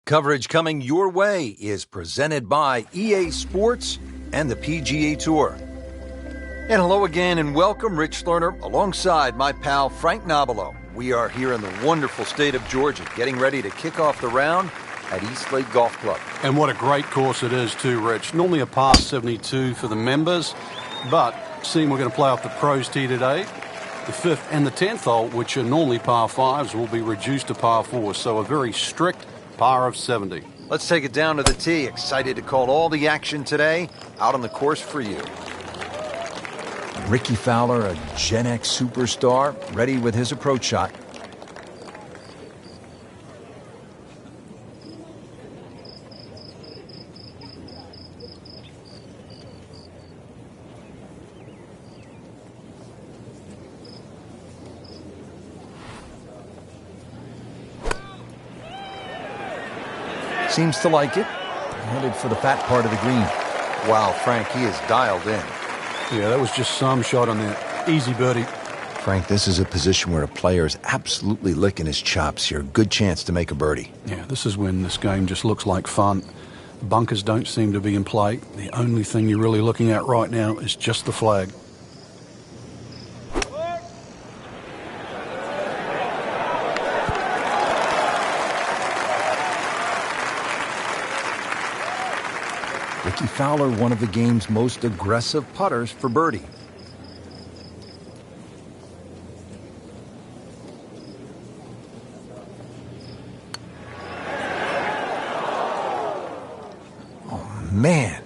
Coverage coming your way is presented by EA Sports and the PGA Tour. And hello again and welcome, Rich Lerner, alongside my pal Frank Nobilo. We are here in the wonderful state of Georgia, getting ready to kick off the round at Eastlake Golf Club. And what a great course it is too, Rich. Normally a par 72 for the members, but seeing we're going to play off the pros tee today, the 5th and the 10th hole, which are normally par 5s, will be reduced to par 4s, so a very strict par of 70. Let's take it down to the tee. Excited to call all the action today out on the course for you. Ricky Fowler, a Gen X superstar, ready with his approach shot. Seems to like it. Headed for the fat part of the green. Wow, Frank, he is dialed in. Yeah, that was just some shot on that. Easy birdie. Frank, this is a position where a player is absolutely licking his chops here. Good chance to make a birdie. Yeah, this is when this game just looks like fun. Bunkers don't seem to be in play. The only thing you're really looking at right now is just the flag. Ricky Fowler, one of the game's most aggressive putters for birdie. Oh, man.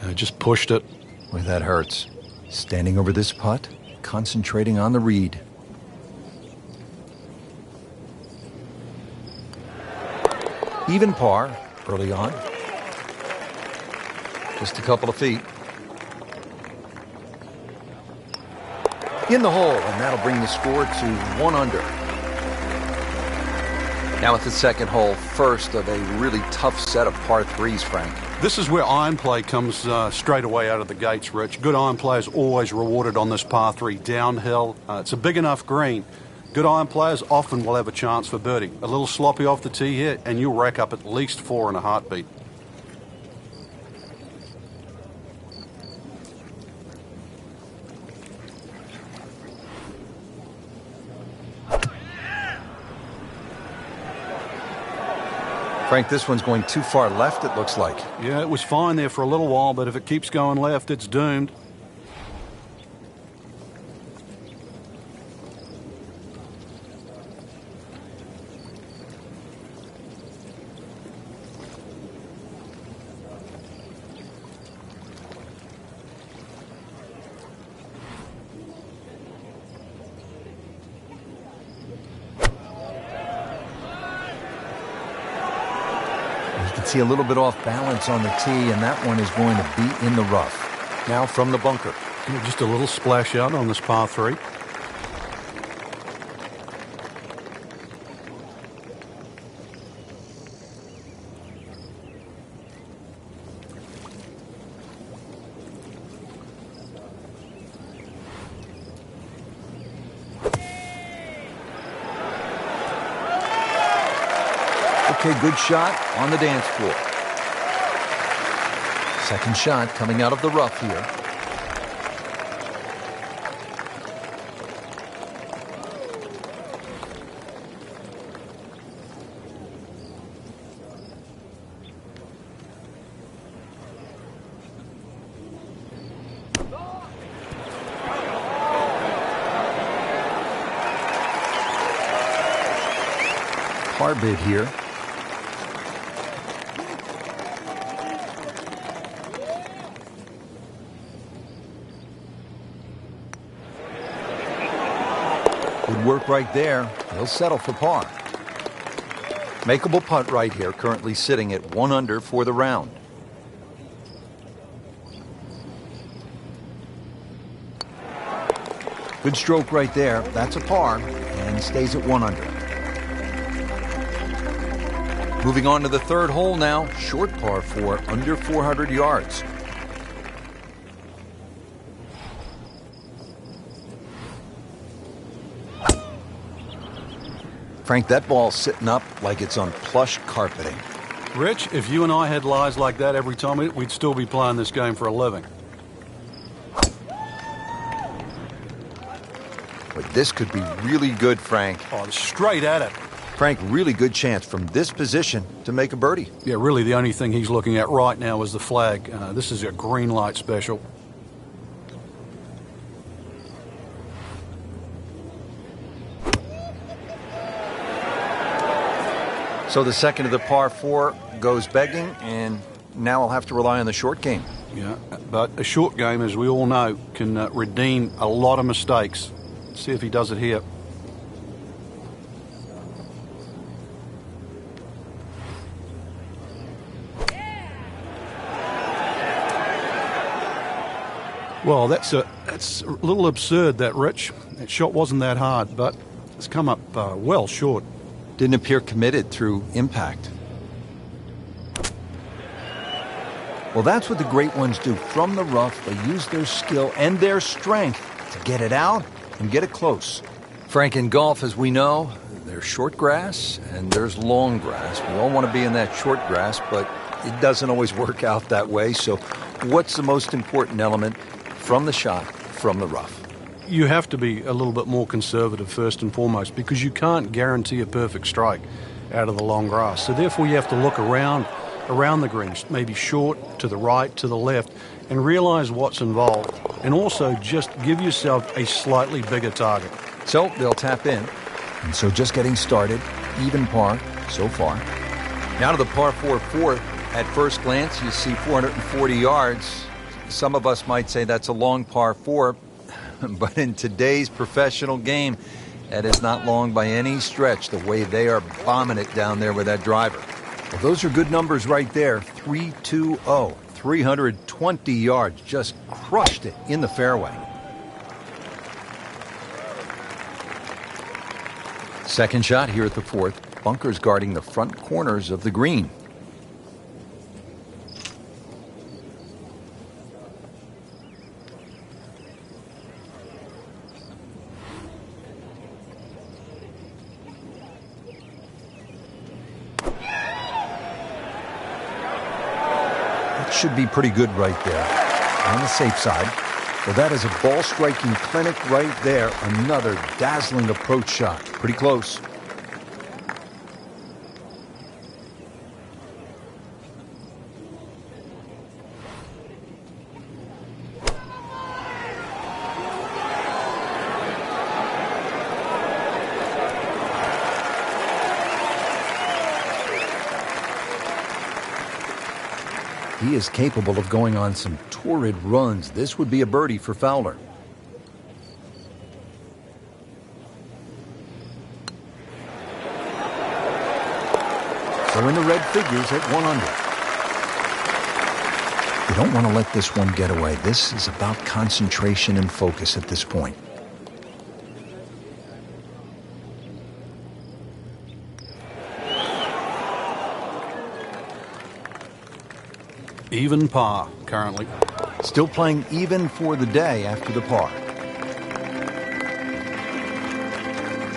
I just pushed it. Boy, that hurts. Standing over this putt, concentrating on the read. Even par early on. Just a couple of feet. In the hole, and that'll bring the score to 1 under. Now at the second hole, first of a really tough set of par 3s, Frank. This is where iron play comes straight away out of the gates, Rich. Good iron play is always rewarded on this par 3 downhill. It's a big enough green. Good iron players often will have a chance for birdie. A little sloppy off the tee here, and you'll rack up at least 4 in a heartbeat. Frank, this one's going too far left, it looks like. Yeah, it was fine there for a little while, but if it keeps going left, it's doomed. See a little bit off balance on the tee, and that one is going to be in the rough. Now from the bunker. Just a little splash out on this par 3. Okay, good shot on the dance floor. Second shot coming out of the rough here. Par bid here. Good work right there. He'll settle for par. Makeable putt right here, currently sitting at 1 under for the round. Good stroke right there. That's a par, and stays at 1 under. Moving on to the third hole now. Short par 4, under 400 yards. Frank, that ball's sitting up like it's on plush carpeting. Rich, if you and I had lies like that every time, we'd still be playing this game for a living. But this could be really good, Frank. Oh, straight at it. Frank, really good chance from this position to make a birdie. Yeah, really the only thing he's looking at right now is the flag. This is a green light special. So the second of the par 4 goes begging, and now I'll have to rely on the short game. Yeah, but a short game, as we all know, can redeem a lot of mistakes. Let's see if he does it here. Well, that's a little absurd, that, Rich. That shot wasn't that hard, but it's come up well short. Didn't appear committed through impact. Well, that's what the great ones do. From the rough, they use their skill and their strength to get it out and get it close. Frank, in golf, as we know, there's short grass and there's long grass. We all want to be in that short grass, but it doesn't always work out that way. So what's the most important element from the shot, from the rough? You have to be a little bit more conservative first and foremost, because you can't guarantee a perfect strike out of the long grass. So therefore you have to look around the greens, maybe short, to the right, to the left, and realize what's involved. And also just give yourself a slightly bigger target. So they'll tap in. And so just getting started, even par so far. Now to the par 4 fourth. At first glance, you see 440 yards. Some of us might say that's a long par 4. But in today's professional game, that is not long by any stretch, the way they are bombing it down there with that driver. Well, those are good numbers right there. 320, 320 yards. Just crushed it in the fairway. Second shot here at the 4th. Bunkers guarding the front corners of the green. Should be pretty good right there on the safe side. Well, that is a ball striking clinic right there. Another dazzling approach shot. Pretty close. He is capable of going on some torrid runs. This would be a birdie for Fowler. So in the red figures at 1 under. You don't want to let this one get away. This is about concentration and focus at this point. Even par, currently. Still playing even for the day after the par.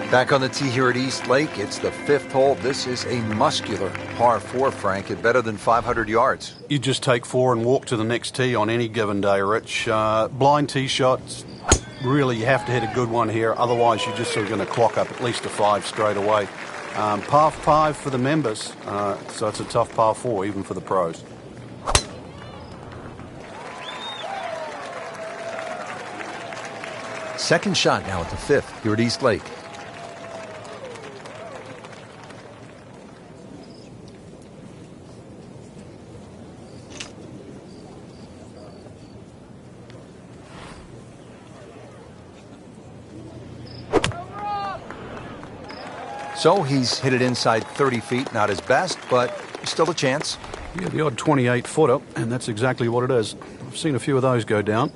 Back on the tee here at East Lake, it's the 5th hole. This is a muscular par 4, Frank, at better than 500 yards. You just take 4 and walk to the next tee on any given day, Rich. Blind tee shots, really you have to hit a good one here. Otherwise, you're just sort of going to clock up at least a 5 straight away. Par 5 for the members, so it's a tough par 4 even for the pros. Second shot now at the 5th here at East Lake. So he's hit it inside 30 feet, not his best, but still a chance. Yeah, the odd 28-footer, and that's exactly what it is. I've seen a few of those go down.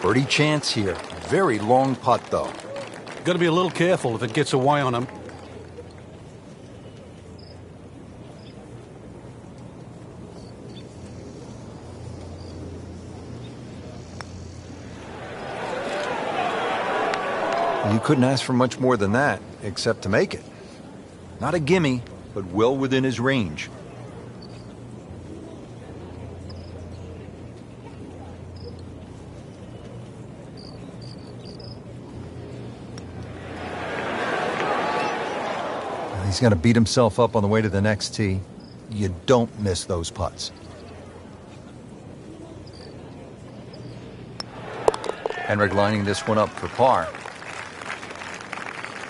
Birdie chance here. Very long putt, though. Got to be a little careful if it gets away on him. You couldn't ask for much more than that, except to make it. Not a gimme, but well within his range. He's going to beat himself up on the way to the next tee. You don't miss those putts. Henrik lining this one up for par.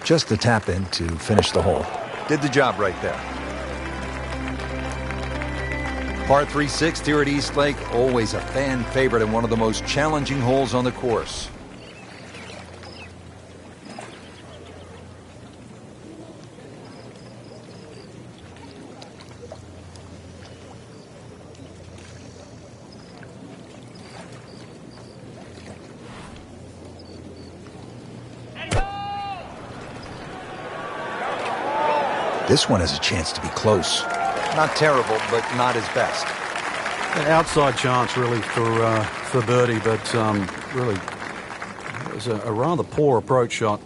Just a tap in to finish the hole. Did the job right there. Par 3/6 here at East Lake. Always a fan favorite and one of the most challenging holes on the course. This one has a chance to be close. Not terrible, but not his best. An outside chance, really, for birdie, but really, it was a rather poor approach shot.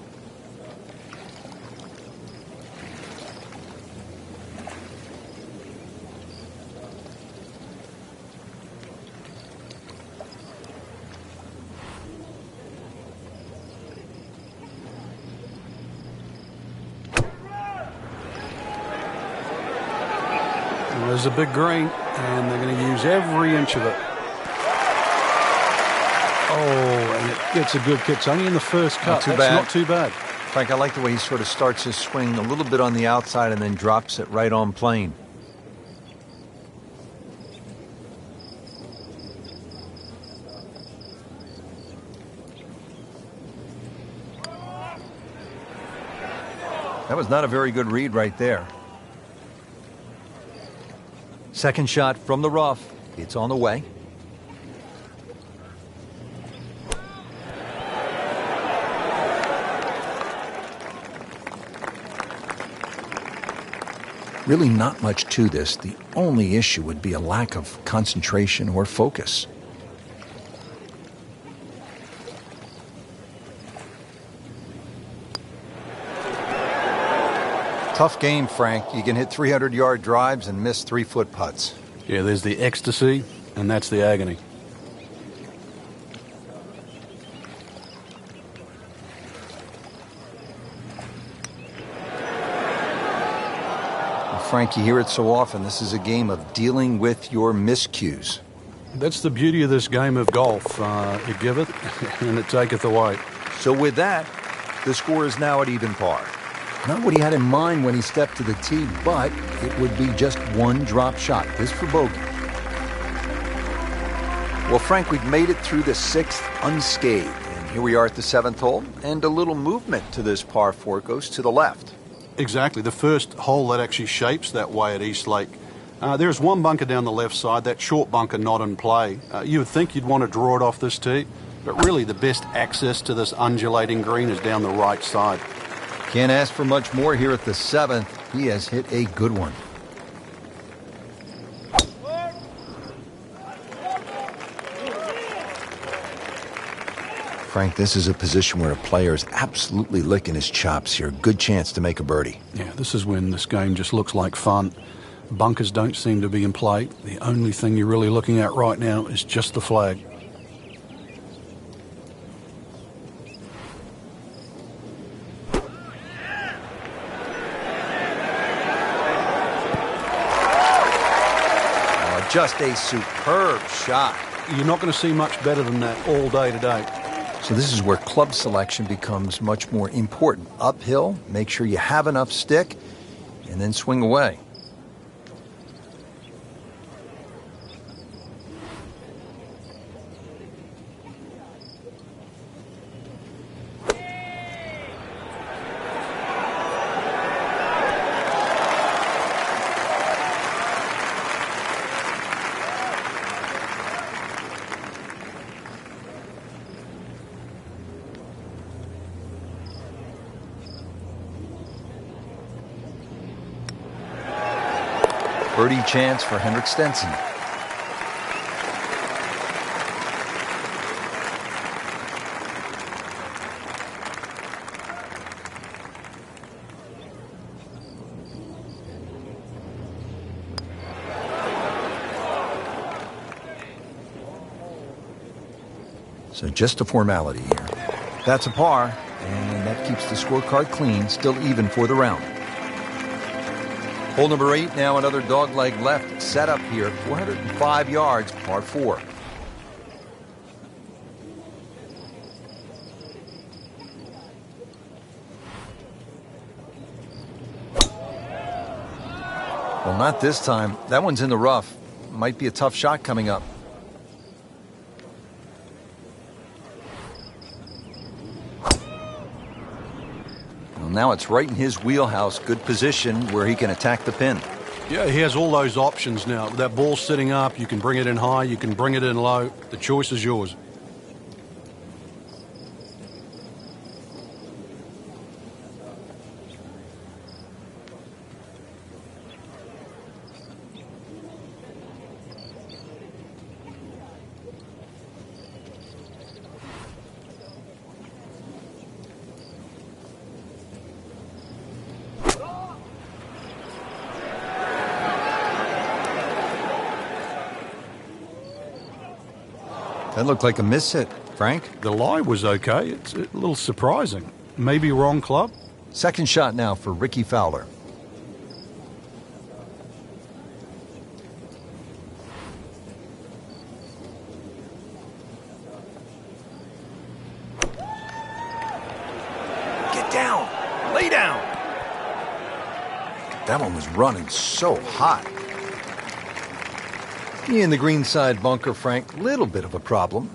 There's a big green, and they're going to use every inch of it. Oh, and it gets a good kick. It's only in the first cut. That's not too bad. Frank, I like the way he sort of starts his swing a little bit on the outside and then drops it right on plane. That was not a very good read right there. Second shot from the rough. It's on the way. Really not much to this. The only issue would be a lack of concentration or focus. Tough game, Frank. You can hit 300-yard drives and miss 3-foot putts. Yeah, there's the ecstasy, and that's the agony. Well, Frank, you hear it so often. This is a game of dealing with your miscues. That's the beauty of this game of golf. It giveth, and it taketh away. So with that, the score is now at even par. Not what he had in mind when he stepped to the tee, but it would be just one drop shot. This for bogey. Well, Frank, we've made it through the sixth unscathed. And here we are at the seventh hole, and a little movement to this par 4 goes to the left. Exactly. The first hole that actually shapes that way at East Lake. There's one bunker down the left side, that short bunker not in play. You would think you'd want to draw it off this tee, but really the best access to this undulating green is down the right side. Can't ask for much more here at the seventh. He has hit a good one. Frank, this is a position where a player is absolutely licking his chops here. Good chance to make a birdie. Yeah, this is when this game just looks like fun. Bunkers don't seem to be in play. The only thing you're really looking at right now is just the flag. Just a superb shot. You're not going to see much better than that all day today. So this is where club selection becomes much more important. Uphill, make sure you have enough stick, and then swing away. birdie chance for Henrik Stenson. So just a formality here. That's a par, and that keeps the scorecard clean, still even for the round. Hole number 8, now another dogleg left set up here, 405 yards, par 4. Well, not this time. That one's in the rough. Might be a tough shot coming up. Now it's right in his wheelhouse. Good position where he can attack the pin. Yeah, he has all those options now. That ball sitting up, you can bring it in high, you can bring it in low. The choice is yours. That looked like a miss hit, Frank. The lie was okay. It's a little surprising. Maybe wrong club. Second shot now for Ricky Fowler. Get down. Lay down. That one was running so hot. In the green side bunker, Frank, little bit of a problem.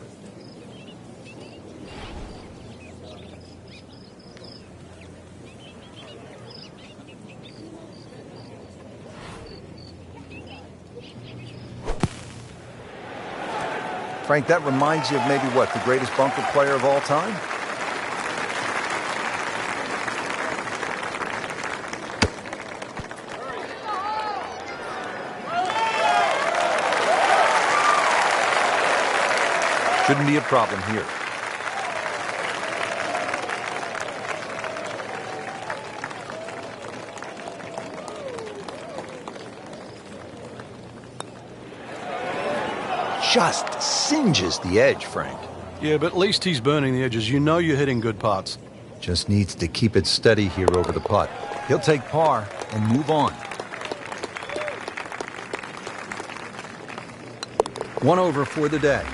Frank, that reminds you of maybe what, the greatest bunker player of all time? Shouldn't be a problem here. Just singes the edge, Frank. Yeah, but at least he's burning the edges. You know you're hitting good putts. Just needs to keep it steady here over the putt. He'll take par and move on. One over for the day.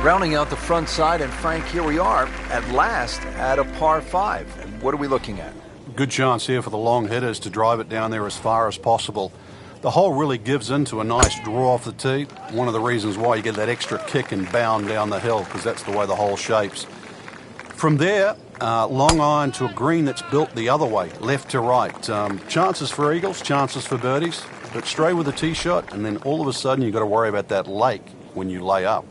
Rounding out the front side, and Frank, here we are at last at a par 5. And what are we looking at? Good chance here for the long hitters to drive it down there as far as possible. The hole really gives into a nice draw off the tee. One of the reasons why you get that extra kick and bound down the hill, because that's the way the hole shapes. From there, long iron to a green that's built the other way, left to right. Chances for eagles, chances for birdies, but stray with a tee shot, and then all of a sudden you've got to worry about that lake when you lay up.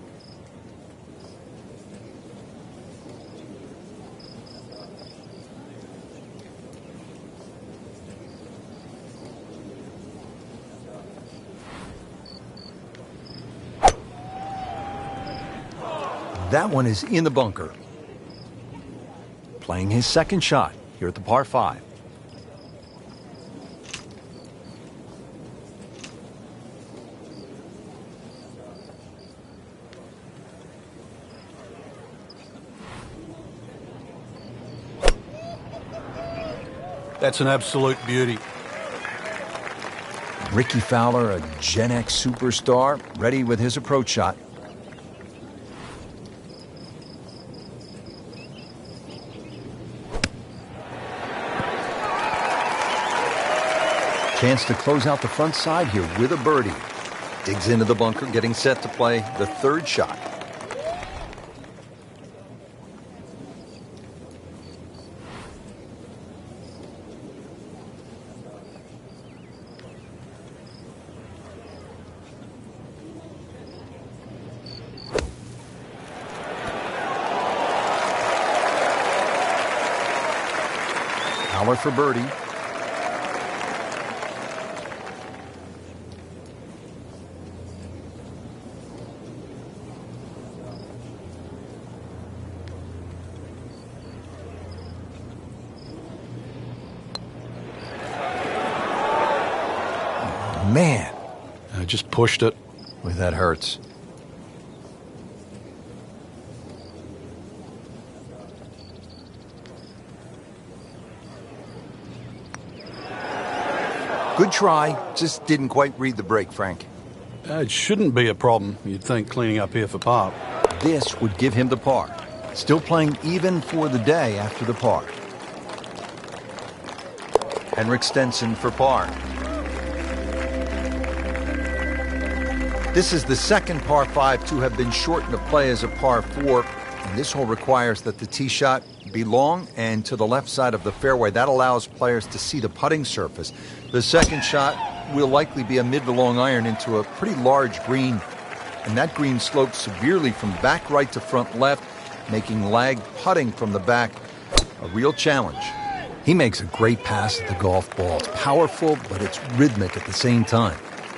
That one is in the bunker. Playing his second shot here at the par 5. That's an absolute beauty. Ricky Fowler, a Gen X superstar, ready with his approach shot. Chance to close out the front side here with a birdie. Digs into the bunker, getting set to play the third shot. Fowler for birdie. Man. I just pushed it. Boy, that hurts. Good try. Just didn't quite read the break, Frank. It shouldn't be a problem, you'd think, cleaning up here for par. This would give him the par. Still playing even for the day after the par. Henrik Stenson for par. This is the second par 5 to have been shortened to play as a par 4, and this hole requires that the tee shot be long and to the left side of the fairway. That allows players to see the putting surface. The second shot will likely be a mid to long iron into a pretty large green, and that green slopes severely from back right to front left, making lag putting from the back a real challenge. He makes a great pass at the golf ball. It's powerful, but it's rhythmic at the same time.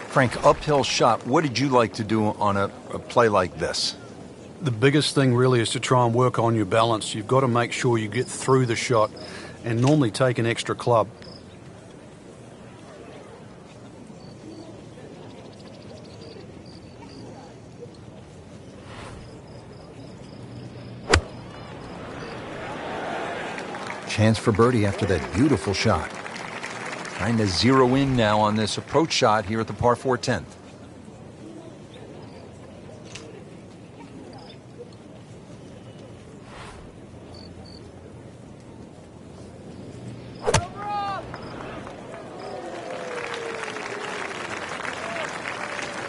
Frank, uphill shot, what did you like to do on a play like this? The biggest thing really is to try and work on your balance. You've got to make sure you get through the shot and normally take an extra club. Chance for birdie after that beautiful shot. Trying to zero in now on this approach shot here at the par 4 10th.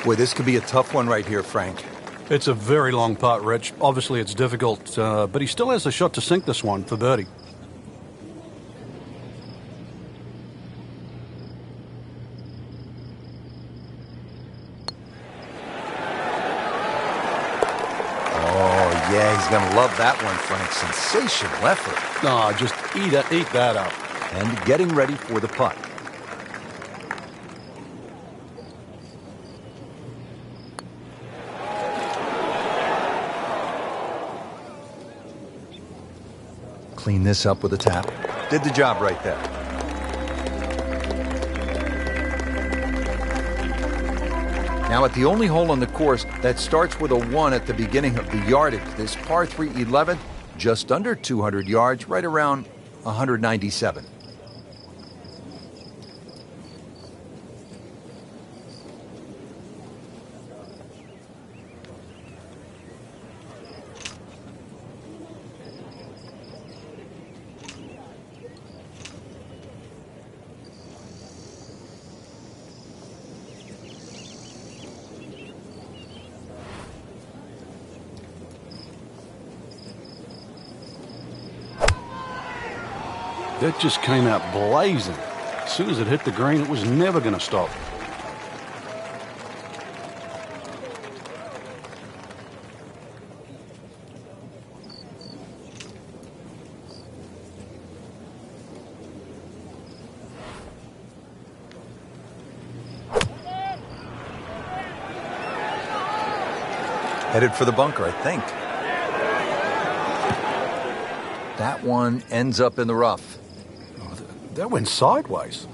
Boy, this could be a tough one right here, Frank. It's a very long putt, Rich. Obviously, it's difficult, but he still has a shot to sink this one for birdie. Yeah, he's going to love that one, Frank. Sensational effort. No, just eat that up. And getting ready for the putt. Clean this up with a tap. Did the job right there. Now at the only hole on the course that starts with a 1 at the beginning of the yardage, this par 3 11th, just under 200 yards, right around 197. That just came out blazing. As soon as it hit the green, it was never going to stop. Headed for the bunker, I think. That one ends up in the rough. Oh, that went sideways.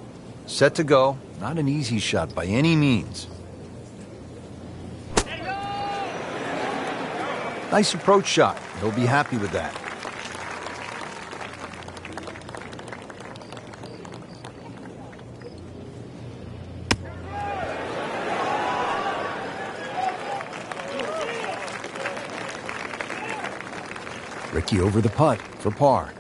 Set to go. Not an easy shot by any means. Nice approach shot. He'll be happy with that. Ricky over the putt for par.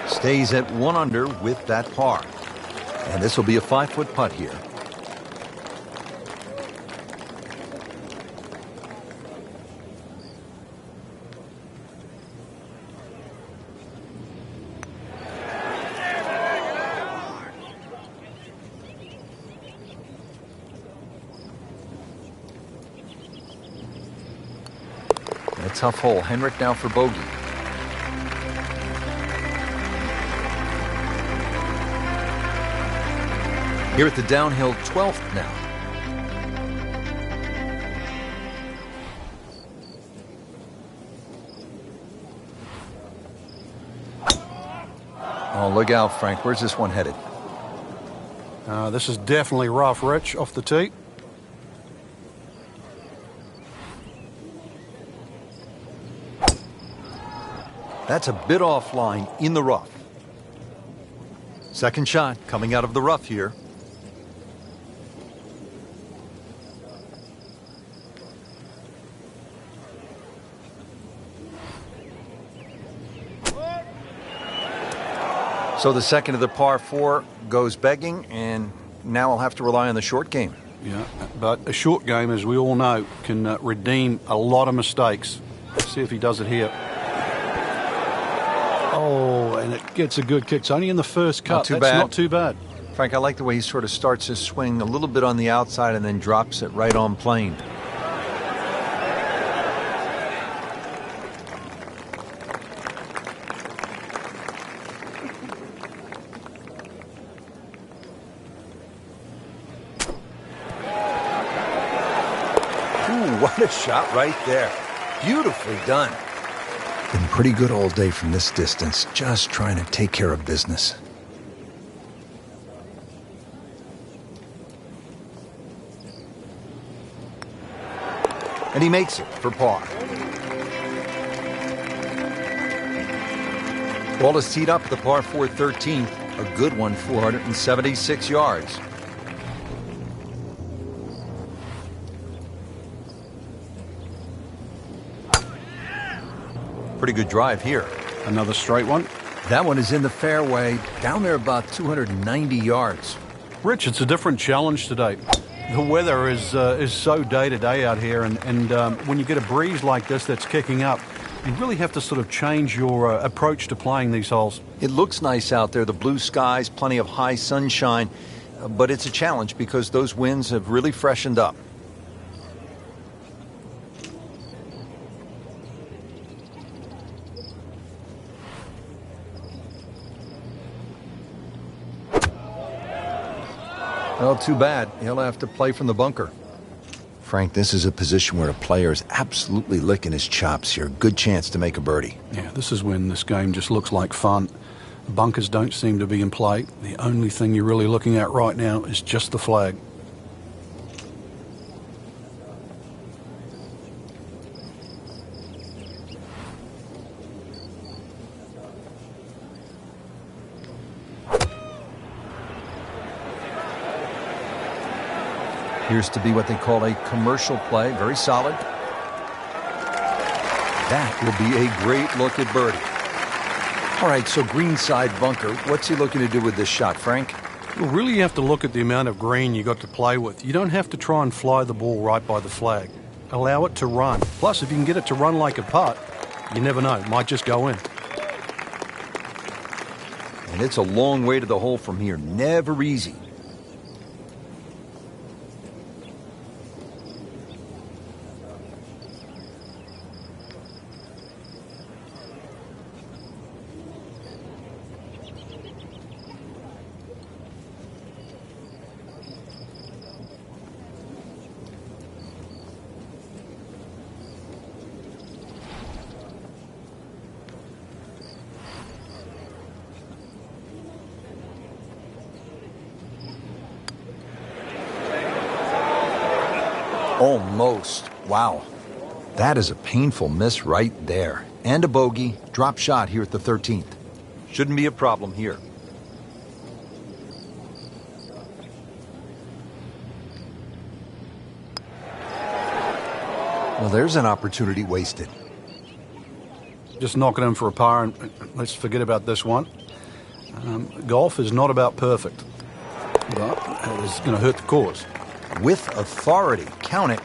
Stays at 1 under with that par. And this will be a 5-foot putt here. tough hole. Henrik now for bogey. Here at the downhill 12th now. Oh, look out, Frank. Where's this one headed? This is definitely rough, Rich, off the tee. That's a bit offline in the rough. Second shot coming out of the rough here. So the second of the par 4 goes begging, and now I'll have to rely on the short game. Yeah, but a short game, as we all know, can redeem a lot of mistakes. Let's see if he does it here. Oh, and it gets a good kick. It's only in the first cut. That's not too bad. Frank, I like the way he sort of starts his swing a little bit on the outside and then drops it right on plane. What a shot right there. Beautifully done. Been pretty good all day from this distance, just trying to take care of business. And he makes it for par. Ball is teed up at the par 4 13th. A good one, 476 yards. Pretty good drive here. Another straight one. That one is in the fairway, down there about 290 yards. Rich, it's a different challenge today. The weather is so day-to-day out here, and when you get a breeze like this that's kicking up, you really have to sort of change your approach to playing these holes. It looks nice out there, the blue skies, plenty of high sunshine, but it's a challenge because those winds have really freshened up. Well, too bad. He'll have to play from the bunker. Frank, this is a position where a player is absolutely licking his chops here. Good chance to make a birdie. Yeah, this is when this game just looks like fun. Bunkers don't seem to be in play. The only thing you're really looking at right now is just the flag. Appears to be what they call a commercial play. Very solid. That will be a great look at birdie. All right, so greenside bunker. What's he looking to do with this shot, Frank? Well, really you have to look at the amount of green you got to play with. You don't have to try and fly the ball right by the flag. Allow it to run. Plus, if you can get it to run like a putt, you never know. It might just go in. And it's a long way to the hole from here. Never easy. Almost. Wow. That is a painful miss right there. And a bogey. Drop shot here at the 13th. Shouldn't be a problem here. Well, there's an opportunity wasted. Just knocking in for a par, and let's forget about this one. Golf is not about perfect, but it is going to hurt the cause. With authority, count it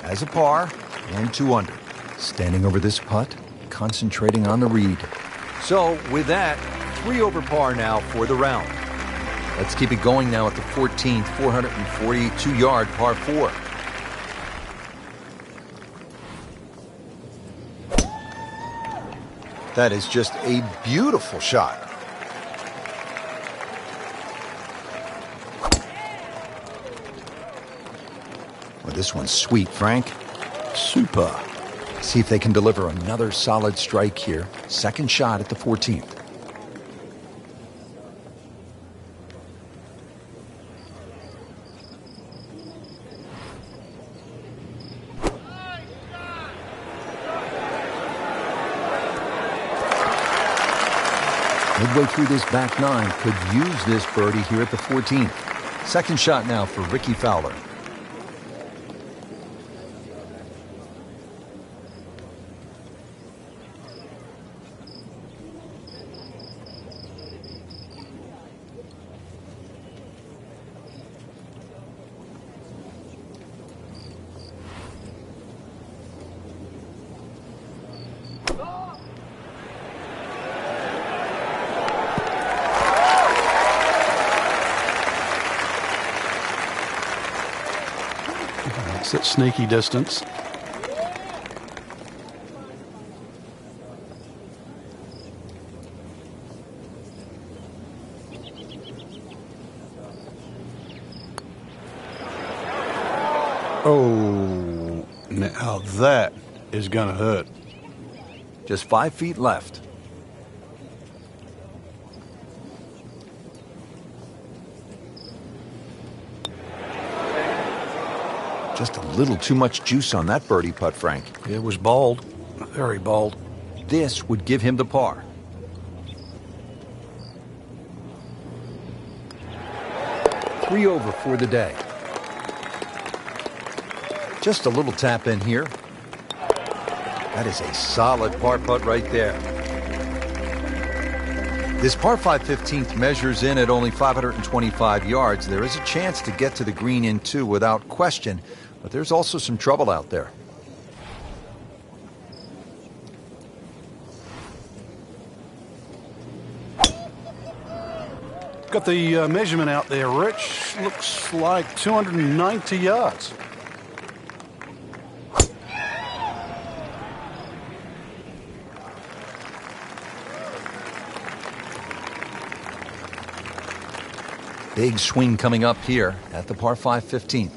as a par and 2 under. Standing over this putt, concentrating on the read. So with that, 3 over par now for the round. Let's keep it going now at the 14th, 442-yard par 4. That is just a beautiful shot. Well, this one's sweet, Frank. Super. See if they can deliver another solid strike here. Second shot at the 14th. Midway through this back nine, could use this birdie here at the 14th. Second shot now for Ricky Fowler. It's that sneaky distance. Oh, now that is going to hurt. Just 5 feet left. Just a little too much juice on that birdie putt, Frank. It was bold, very bold. This would give him the par. Three over for the day. Just a little tap in here. That is a solid par putt right there. This par 5 15th measures in at only 525 yards. There is a chance to get to the green in two without question, but there's also some trouble out there. Got the measurement out there, Rich. Looks like 290 yards. Big swing coming up here at the par 5 15th.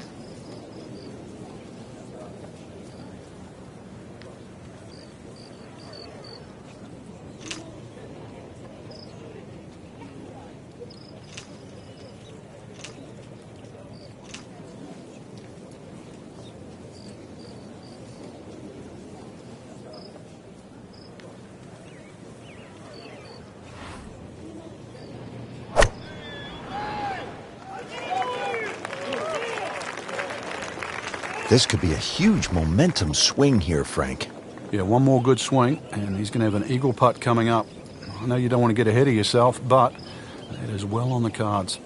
This could be a huge momentum swing here, Frank. Yeah, one more good swing, and he's going to have an eagle putt coming up. I know you don't want to get ahead of yourself, but it is well on the cards.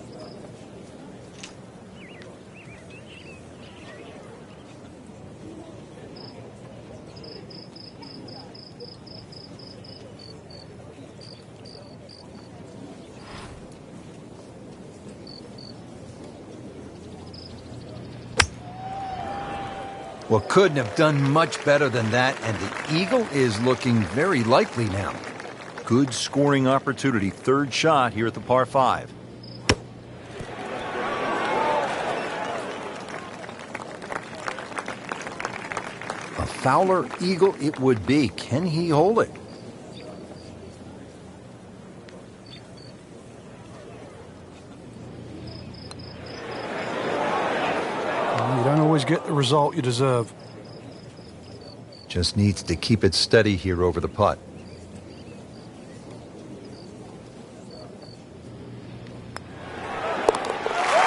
Well, couldn't have done much better than that, and the eagle is looking very likely now. Good scoring opportunity. Third shot here at the par 5. A Fowler eagle it would be. Can he hold it? You don't always get the result you deserve. Just needs to keep it steady here over the putt.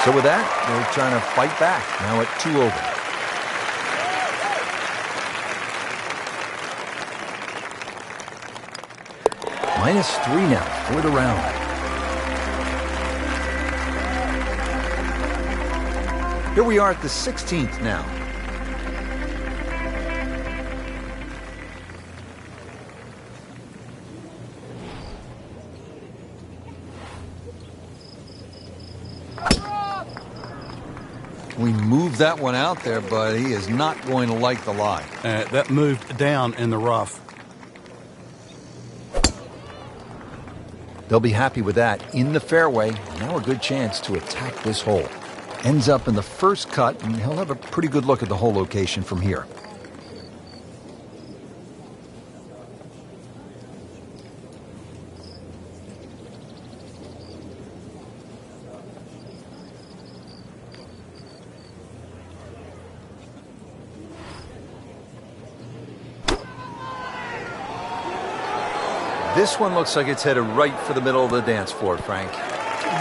So with that, they're trying to fight back. Now at 2 over. -3 now for the round. Here we are at the 16th now. We moved that one out there, but he is not going to like the lie. That moved down in the rough. They'll be happy with that in the fairway. Now a good chance to attack this hole. Ends up in the first cut, and he'll have a pretty good look at the hole location from here. This one looks like it's headed right for the middle of the dance floor, Frank.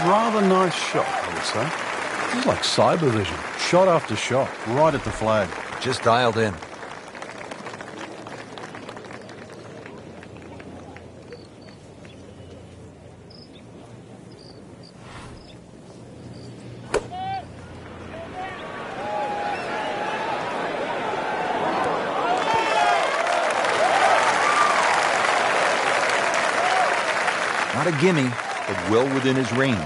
Rather nice shot, I would say. It's like cyber vision. Shot after shot, right at the flag. Just dialed in. Not a gimme, but well within his range.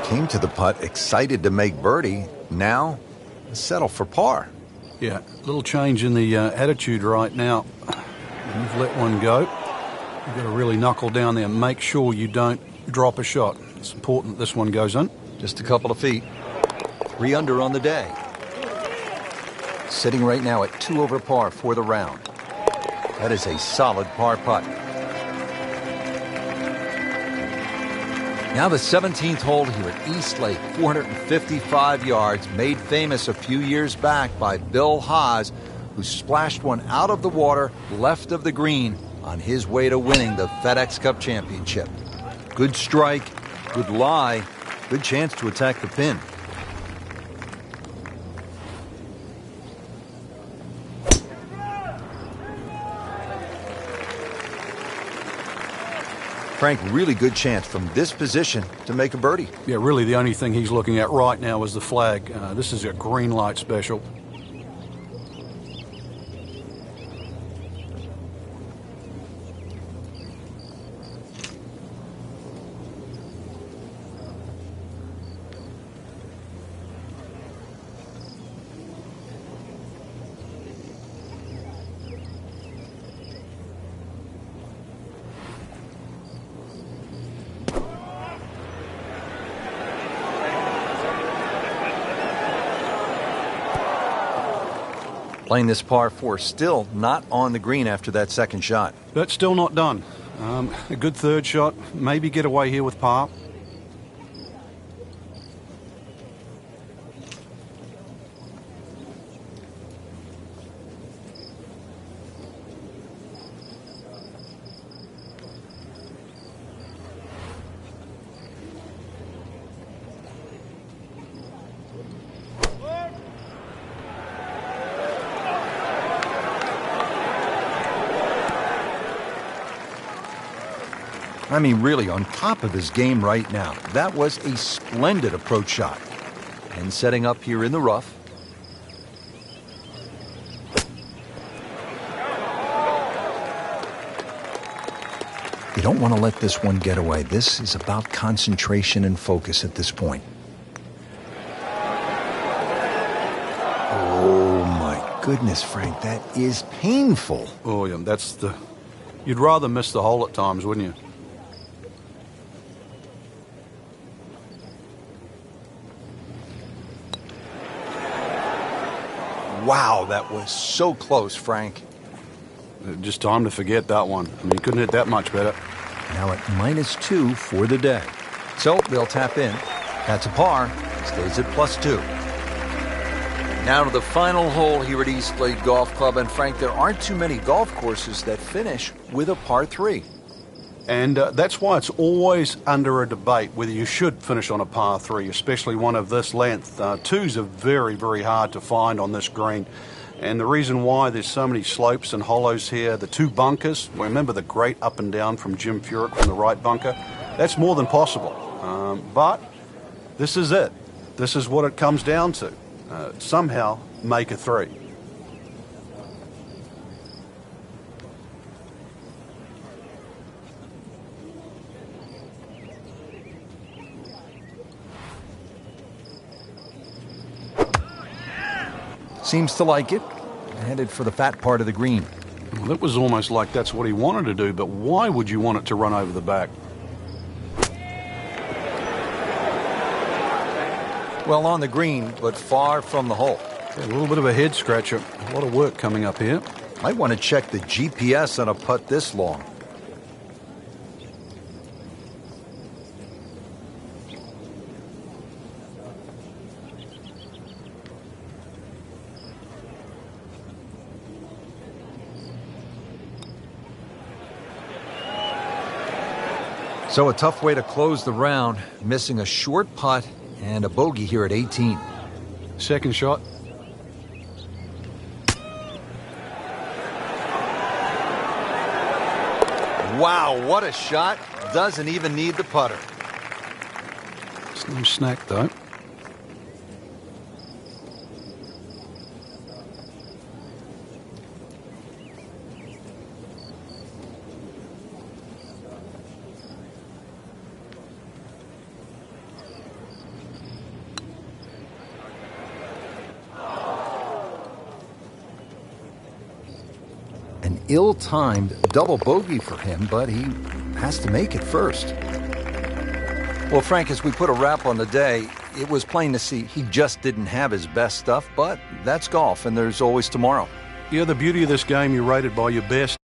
Came to the putt excited to make birdie. Now, settle for par. Yeah, little change in the attitude right now. You've let one go. You've got to really knuckle down there and make sure you don't drop a shot. It's important this one goes in. Just a couple of feet. 3 under on the day. Sitting right now at 2 over par for the round. That is a solid par putt. Now the 17th hole here at East Lake, 455 yards, made famous a few years back by Bill Haas, who splashed one out of the water left of the green on his way to winning the FedEx Cup Championship. Good strike, good lie, good chance to attack the pin. Frank, really good chance from this position to make a birdie. Yeah, really the only thing he's looking at right now is the flag. This is a green light special. Playing this par 4, still not on the green after that second shot. But still not done. A good third shot, maybe get away here with par. I mean, really on top of his game right now. That was a splendid approach shot. And setting up here in the rough. You don't want to let this one get away. This is about concentration and focus at this point. Oh, my goodness, Frank, that is painful. Oh, yeah, that's the... You'd rather miss the hole at times, wouldn't you? Wow, that was so close, Frank. Just time to forget that one. I mean, you couldn't hit that much better. Now at -2 for the day. So they'll tap in. That's a par. Stays at +2. Now to the final hole here at East Lake Golf Club. And Frank, there aren't too many golf courses that finish with a par 3. And that's why it's always under a debate whether you should finish on a par 3, especially one of this length. Twos are very, very hard to find on this green. And the reason why there's so many slopes and hollows here, the 2 bunkers, remember the great up and down from Jim Furyk from the right bunker? That's more than possible. But this is it. This is what it comes down to. Somehow make a 3. Seems to like it. Headed for the fat part of the green. Well, that was almost like that's what he wanted to do, but why would you want it to run over the back? Well, on the green, but far from the hole. Yeah, a little bit of a head scratcher. A lot of work coming up here. Might want to check the GPS on a putt this long. So a tough way to close the round, missing a short putt and a bogey here at 18. Second shot. Wow, what a shot. Doesn't even need the putter. It's no snack, though. An ill-timed double bogey for him, but he has to make it first. Well, Frank, as we put a wrap on the day, it was plain to see he just didn't have his best stuff, but that's golf, and there's always tomorrow. Yeah, the beauty of this game, you're rated by your best.